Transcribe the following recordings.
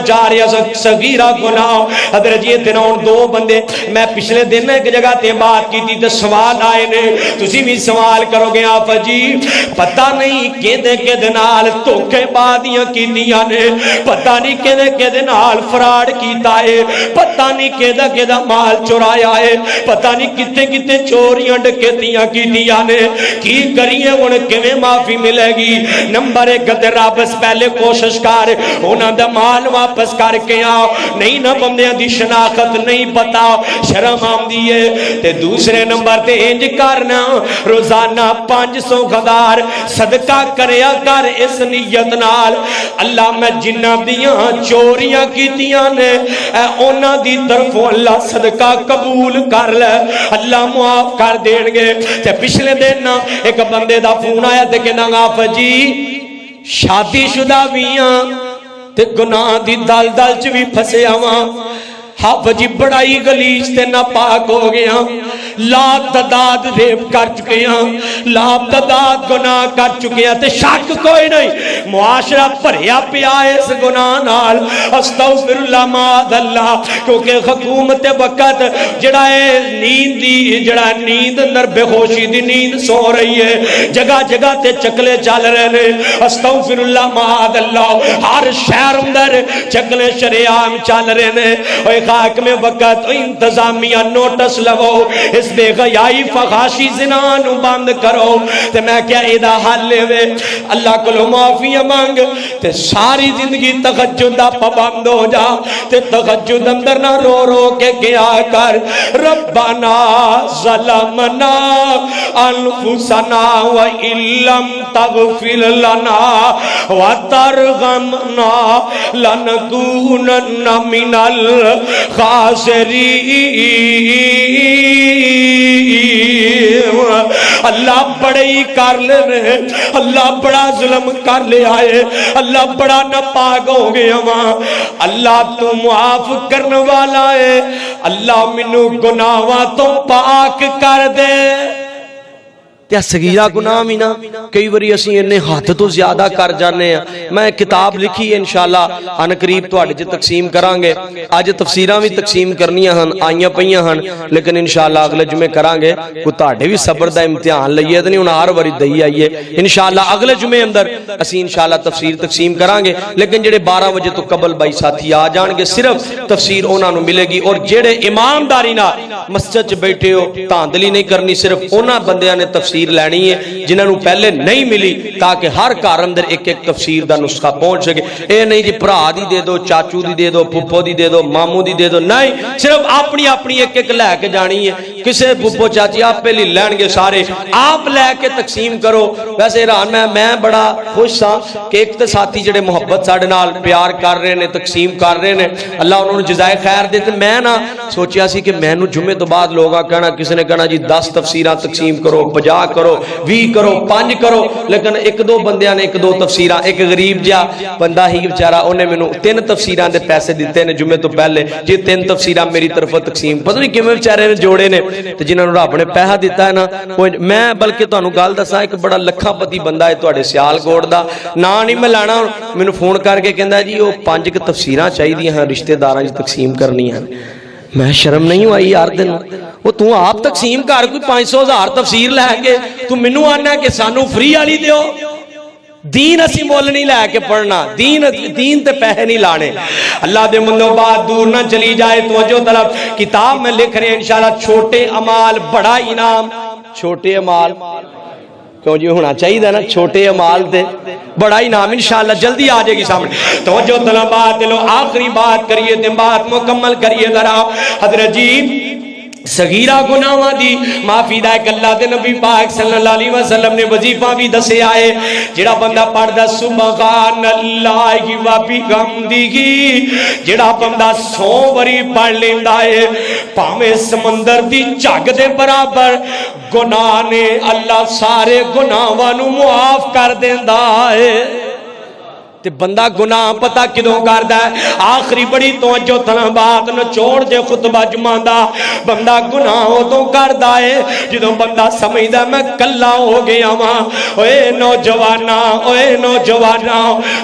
جا رہا صغیرہ گناہ حضرت جی دن دو بندے میں پچھلے دن ایک جگہ تے بات کی تھی تے سوال آئے نے تسی بھی سوال کرو گے آپ جی پتہ نہیں کہ نال دھوکے بازیاں کیتیاں نے پتہ نہیں کہ نال فراڈ کیتا ہے پتہ نہیں کہ مال چرایا ہے پتہ نہیں کتے چوریاں ڈکیتیاں کیتیاں نے کی کریے ہن کیویں معافی ملے گی نمبر ایک تے رب پہلے کوشش کر انہاں دا مال واپس کر کے آ نہیں نہ بندیاں دی شناخت نہیں پتا شرم آمدی ہے تے دوسرے نمبر تے انج کرنا روزانہ 500,000 صدقہ کریا کر اس نیت نال اللہ میں جنہ دیاں چوریاں کیتیاں نے اے انہاں دی طرفوں اللہ صدقہ قبول کر لے اللہ معاف کر دین گے تے پچھلے دن ایک بندے دا فون آیا تے کہنا آپ جی شادی شدہ ویاں تے گناہ دی دل چ بھی پھسے آواں آپ جی بڑائی گلیج تے ناپاک ہو گیا لاکھ تعداد ریپ کر چکے ہیں لاکھ تعداد گناہ کر چکے ہیں تے شک کوئی نہیں معاشرہ بھریا پیا اس گناہ نال استغفر اللہ معاذ اللہ کیونکہ حکومت وقت جڑا ہے نیند دی جڑا نیند اندر بے ہوشی دی نیند سو رہی ہے جگہ جگہ تے چکلے چل رہے نے استغفر اللہ معاذ اللہ ہر شہر اندر چکلے شریعام چل رہے نے خاک میں وقت انتظامیہ نوٹس لگو اس بے غیائی فخاشی زنانو بند کرو تے میں کیا ایدہ حل لے وے اللہ کو معافیہ مانگ تے ساری زندگی تخجد دا پابند ہو جا تے تخجد اندر نہ رو رو کے کیا کر ربنا ظلمنا انفسنا وَإِلَّمْ تَغْفِرْ لَنَا وَتَرْغَمْنَا لَنَكُونَنَّ مِنَ خاسری اللہ بڑے ہی کر لے رہے اللہ بڑا ظلم کر لے آئے اللہ بڑا ناپاک ہو گیا ماں اللہ تو معاف کرنے والا ہے اللہ منو گناہاں تو پاک کر دے تے صغیرہ گناہ بھی نا کئی وری اسی انہیں ہاتھ تو زیادہ کر جانے ہیں میں کتاب لکھی ہے انشاءاللہ ان قریب تو آڑے جے تقسیم کرانگے آج تفسیرہ بھی تقسیم کرنیاں ہن آئیاں پہیاں ہن لیکن انشاءاللہ اگلے جمعے کرانگے کو تاڑے بھی صبر دا امتحان لئیے دنی انہاں ہر وری دہی آئیے انشاءاللہ اگلے جمعے اندر اسی انشاءاللہ تفسیر تقسیم کرانگے لیکن جڑے 12 بجے تو قبل بائی ساتھی آ جانگے صرف تفسیر انہاں نو ملے گی اور جڑے امامداری نہ مسجد بيٹھے ہو تاندلی نہیں کرنی صرف انہاں بندیاں نے تفسیر لینی ہے جنہاں نو پہلے نہیں ملی تاکہ ہر کار اندر ایک ایک تفسیر دا نسخہ پہنچ سکے اے نہیں جی بھرا دی دے دو چاچو دی دے دو پھپھو دی دے دو ماموں دی دے دو نہیں صرف اپنی اپنی ایک ایک لے کے جانی ہے کسے پھپھو چاچی آپ پہلی لین گے سارے آپ لے کے تقسیم کرو ویسے ایران میں بڑا خوش سا کہ ایک تے ساتھی جڑے محبت ساڑے نال پیار کر رہے نے تقسیم کر رہے نے اللہ انہوں نے جزائے خیر دیتے میں نا سوچیا سی کہ میں نو جمعے تو بعد لوگا کہنا کسی نے کہنا جی 10 تفسیرہ تقسیم کرو 50 کرو 20 کرو 5 کرو لیکن ایک دو بندیاں نے ایک دو تفسیرہ ایک غریب جا بندہ ہی بچارہ انہیں میں نو 3 تفسیرہ دے پیسے دیتے نے جمعے تو پہلے جی 3 تفسیرہ میری طرف تقسیم پتہ نہیں کیوں بچارے نے جوڑے نے تو جنہوں نے رب نے پیسہ دیتا ہے نا میں بلکہ تو انہوں گال دسا ایک بڑا لکھا پتی بندہ ہے تو اڑے سیال گوڑ دا نا نہیں میں لانا میں نے فون کر کے کہندہ جی وہ 5 تفسیرہ چاہی دی ہیں رشتہ داراں جی تقسیم کرنی ہیں میں شرم نہیں ہوں آئی یار دن وہ تو آپ تقسیم کر کوئی 500,000 تفسیر لے کے تو منو آنا کہ سانو فری آلی دیو دین اسی مول نہیں لے کے پڑھنا دین تے پہے نہیں لانے اللہ دے مندوں بات دور نہ چلی جائے توجہ طلب کتاب میں لکھ رہے ہیں انشاءاللہ چھوٹے عمال بڑا انعام چھوٹے عمال کیوں جی ہونا چاہیے تھا نا چھوٹے عمال دے بڑا ہی نام انشاءاللہ جلدی آ جائے گی سامنے توجہ طلبات لو آخری بات کریے تے بات مکمل کریے ذرا حضرت جی صغیرہ گناہاں دی معافی دا ایک اللہ دے نبی پاک صلی اللہ علیہ وسلم نے وظیفہ بھی دسے آئے جڑا بندہ پڑھ دا سبحان اللہ و بحمدہ جڑا بندہ 100 باری پڑھ لیندا ہے پاویں سمندر دی جھگ دے برابر گناہ نے اللہ سارے گناہاں نو معاف کر دیندا ہے تے بندہ گناہ پتہ کدوں کردا ہے آخری بڑی توجہ تنا بات نچوڑ دے خطبہ جمعہ دا بندہ گناہ ادوں کردا ہے جدوں بندہ سمجھدا میں کلا ہو گیا واں اوے نوجوانا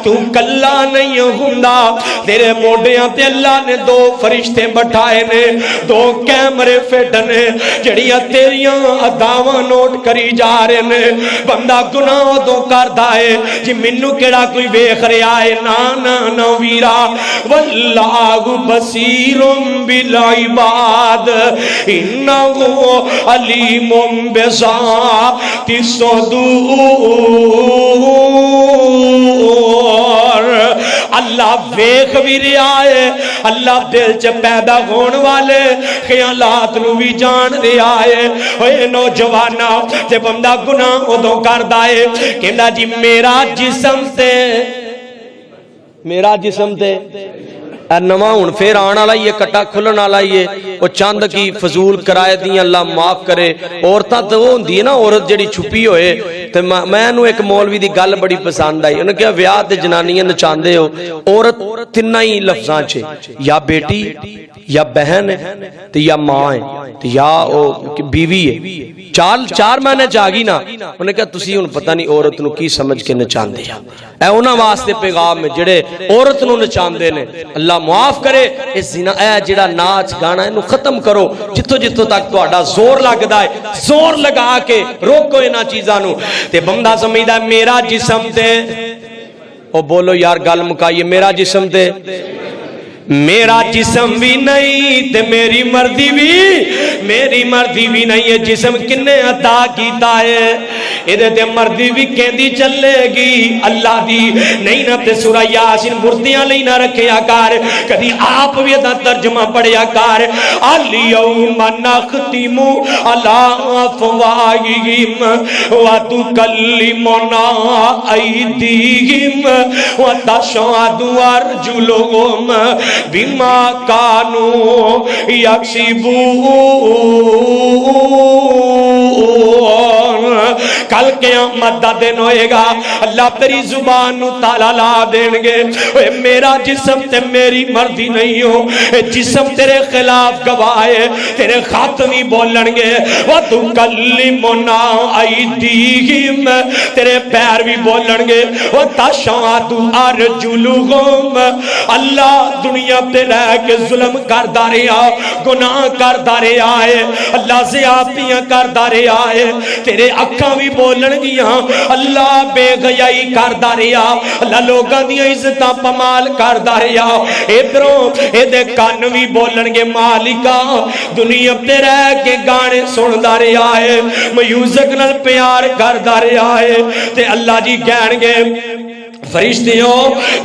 تو کلا نہیں ہوندا تیرے موڈیاں تے اللہ نے دو فرشتے بٹھائے نے دو کیمرے فٹ نے جڑیاں تیریاں اداواں نوٹ کری جا رہے نے بندہ گناہ ادوں کردا ہے جی مینوں کیڑا کوئی ویکھ رہا ہے نا ویرا واللہ بصیر بالعباد انہ علیم بذات الصدور اللہ ویکھ بھی رہا ہے اللہ دل چ پیدا ہون والے خیالات نو بھی جان رہا ہے اوے نوجوانا تے بندہ گناہ ادوں کردا ہے کہندا جی میرا جسم تے نواں ہن پھر آن والا ہی ہے کٹا کھلن والا ہی ہے او چاند کی فضول کرائے دی اللہ معاف کرے عورتاں تے او ہوندی ہے نا عورت جڑی چھپی ہوئے تے میں نو ایک مولوی دی گل بڑی پسند آئی انہاں کہا ویاہ تے جنانیاں نچاندے ہو عورت تنہ ہی لفظاں چ یا بیٹی یا بہن تے یا ماں ہے تے یا او بیوی ہے چار مہینے چ آ گئی نا انہیں کہا تسی ہن پتہ نہیں عورت نو کی سمجھ کے نچاندے اے انہاں واسطے پیغام ہے جڑے عورت نو نچاندے نے اللہ معاف کرے اس زنا اے جڑا ناچ گانا اینو ختم کرو جتھوں تک تہاڈا زور لگدا ہے زور لگا کے روکو انہاں چیزاں نو تے بندہ سمجھدا ہے میرا جسم تے او بولو یار گل مکائیے میرا جسم تے میرا جسم بھی نہیں تے میری مردی بھی نہیں ہے جسم کنے عطا کیتا ہے ادھے تے مردی بھی کہندی چلے گی اللہ دی نہیں نہ تے سورہ یاسین مردیاں لئی نہ رکھیا کار کدی آپ بھی ادا ترجمہ پڑھیا کار الیوم نختم علی افواہہم وتکلمنا ایدیہم وتشہد ارجلہم بما کانوا یکسبون کل قیامت دا دن ہوئے گا اللہ تیری زبان نو تالا لا دین گے اے میرا جسم تے میری مردی نہیں ہو اے جسم تیرے خلاف گواہے تیرے خط نہیں بولن گے وَتُكَلِّمُنَا أَيْدِيهِمْ تیرے پیر بھی بولن گے وَتَشْهَدُ أَرْجُلُهُمْ اللہ دنیا تے رہ کے ظلم کردا رہا گناہ کردا رہا ہے اللہ زیادتیاں کردا رہا ہے تیرے اکھاں بھی بولن گیاں اللہ بے غیائی کردا رہا اللہ لوگاں دیاں عزتاں پمال کردا رہا ادھروں اے کان بھی بولن گے مالکا دنیا تے رہ کے گانے سندا رہا ہے میوزک نال پیار کردا رہا ہے تے اللہ جی کہن گے فرشتیوں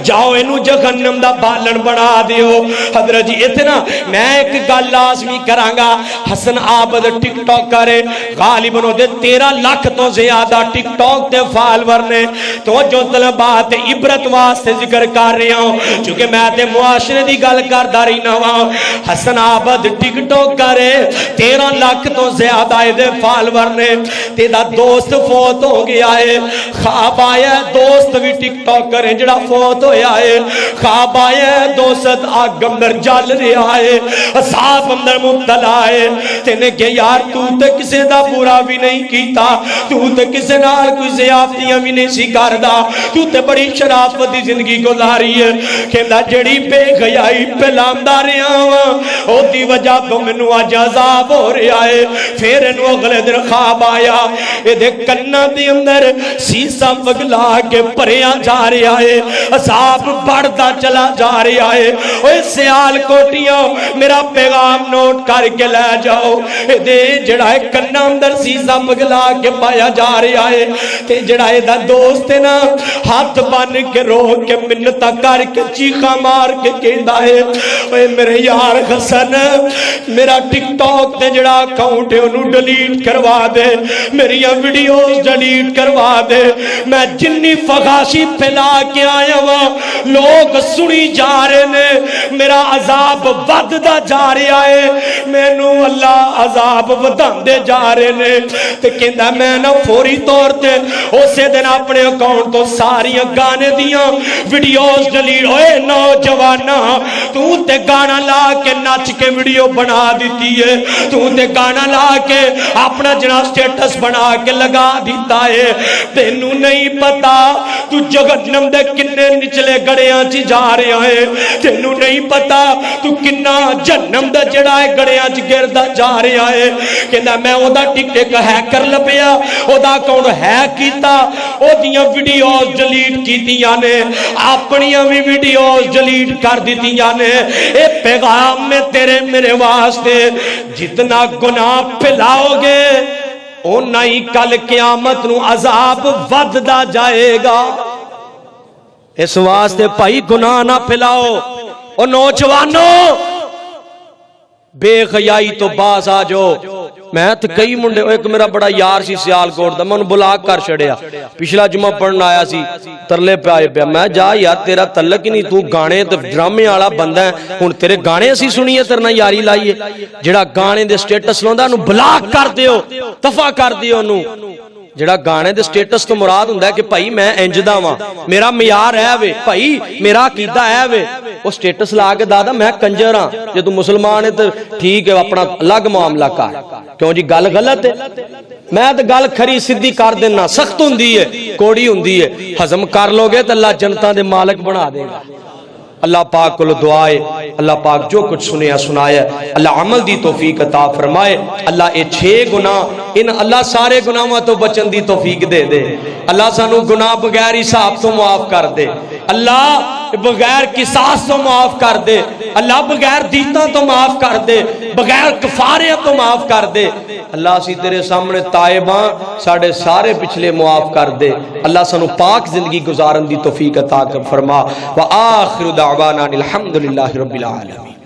جاؤ انو جہنم دا بالن بنا دیو حضرت جی اتنا میں ایک گل لازمی کرانگا حسن عابد ٹک ٹاک کرے غالباً دے 13 لاکھ تو زیادہ ٹک ٹاک تے فالور نے تو جو طلبات عبرت واسطے ذکر کر رہے ہوں چونکہ میں تے معاشرے دی گل کر داری نوا حسن عابد ٹک ٹاک کرے 13 لاکھ تو زیادہ دے فالور نے تیرا دوست فوت ہو گیا ہے خواب آیا دوست بھی ٹک ٹاک کریں جڑا فوت ہویا ہے خواب آیا دوست آگ اندر جل رہا ہے عذاب اندر مبتلا ہے تینے کہ یار تو تے کسے دا برا بھی نہیں کیتا تو تے کسے نال کوئی زیادتیاں بھی نہیں سی کردا تو تے بڑی شرافت دی زندگی گزاری ہے کہندا جڑی بے حیائی پھیلاندا رہیا ہاں او دی وجہ تو مینوں اج عذاب ہو رہا ہے پھر اینو اگلے دن خواب آیا اے دے کناں دے اندر سیسا پگلا کے پریاں جا رہا ہے عذاب بڑھتا چلا جا رہا ہے اوے سیال کوٹیاں میرا پیغام نوٹ کر کے لے جاؤ دے جڑا ہے کناں اندر سیسا پگلا کے پایا جا رہا ہے تے جڑا ہے دا دوست نا ہاتھ بن کے رو کے منتا کر کے چیخا مار کے کہندا ہے اوے میرے یار حسن میرا ٹک ٹاک تے جڑا اکاؤنٹ ہے انہوں ڈیلیٹ کروا دے میری ویڈیوز ڈیلیٹ کروا دے میں جنی فغاشی پھیلا لا کے آیا ہاں لوگ سنی جا رہے نے میرا عذاب وددا جا رہا ہے مینوں اللہ عذاب وداندے جا رہے نے تے کہندا میں نہ فوری طور تے اسی دن اپنے اکاؤنٹ تو ساری گانے دیاں ویڈیوز ڈیلیٹ ہوئے نوجوانا تو تے گانا لا کے نچ کے ویڈیو بنا دیتی ہے تو تے گانا لا کے اپنا جناب سٹیٹس بنا کے لگا دیتا ہے تینوں نہیں پتا تو جہنم دے کنے نچلے گڑیاں چ جا رہا ہے تینوں نہیں پتا تو کنا جہنم دا جڑا ہے گڑیاں چ گردا جا رہا ہے کہندا میں او دا ٹک ٹک ہیکر لبیا او دا اکاؤنٹ ہیک کیتا او دیاں ویڈیوز ڈیلیٹ کیتیاں نے اپنیاں بھی ویڈیوز ڈیلیٹ کر دتیاں نے اے پیغام میں تیرے میرے واسطے جتنا گناہ پھیلاؤ گے اونا ہی کل قیامت نو عذاب وددا جائے گا اس واسطے بھائی گناہ نہ پھیلاؤ او نوجوانوں بے حیائی تو باز آ جاؤ میں تے کئی منڈے ایک میرا بڑا یار سی سیالکوٹ دا میں انہوں بلاک کر چھڑیا پچھلا جمعہ پڑھنا آیا سی ترلے پہ آئے پہ میں جا یار تیرا تعلق ہی نہیں تو گانے تے ڈرامے والا بندہ ہے ہن تیرے گانے اسی سنیے تیرنا یاری لائیے جڑا گانے دے سٹیٹس لوندا انہوں بلاک کر دیو دفع کر دیو انہوں جڑا گانے دے سٹیٹس تو مراد ہوندا ہے کہ بھائی میں انجدا واں میرا معیار ہے وے بھائی میرا عقیدہ ہے وے او سٹیٹس لا کے دادا میں کنجر ہاں جے تو مسلمان ہے تے ٹھیک ہے اپنا الگ معاملہ کر کیوں جی گل غلط ہے میں تے گل کھری سیدھی کر دینا سخت ہوندی ہے کوڑی ہوندی ہے ہضم کر لو گے تے اللہ جنتاں دے مالک بنا دے گا اللہ پاک کو دعائے اللہ پاک جو کچھ سنیا سنایا اللہ عمل دی توفیق عطا فرمائے اللہ اے 6 گناہ ان اللہ سارے گناہوں تو بچن دی توفیق دے دے اللہ سانو گناہ بغیر حساب تو معاف کر دے اللہ بغیر قصاص تو معاف کر دے اللہ بغیر دیتا تو معاف کر دے بغیر کفارے تو معاف کر دے اللہ اسی تیرے سامنے تائباں ساڑھے سارے پچھلے معاف کر دے اللہ سانو پاک زندگی گزارن دی توفیق عطا فرما وآخر دعوانا الحمدللہ رب العالمین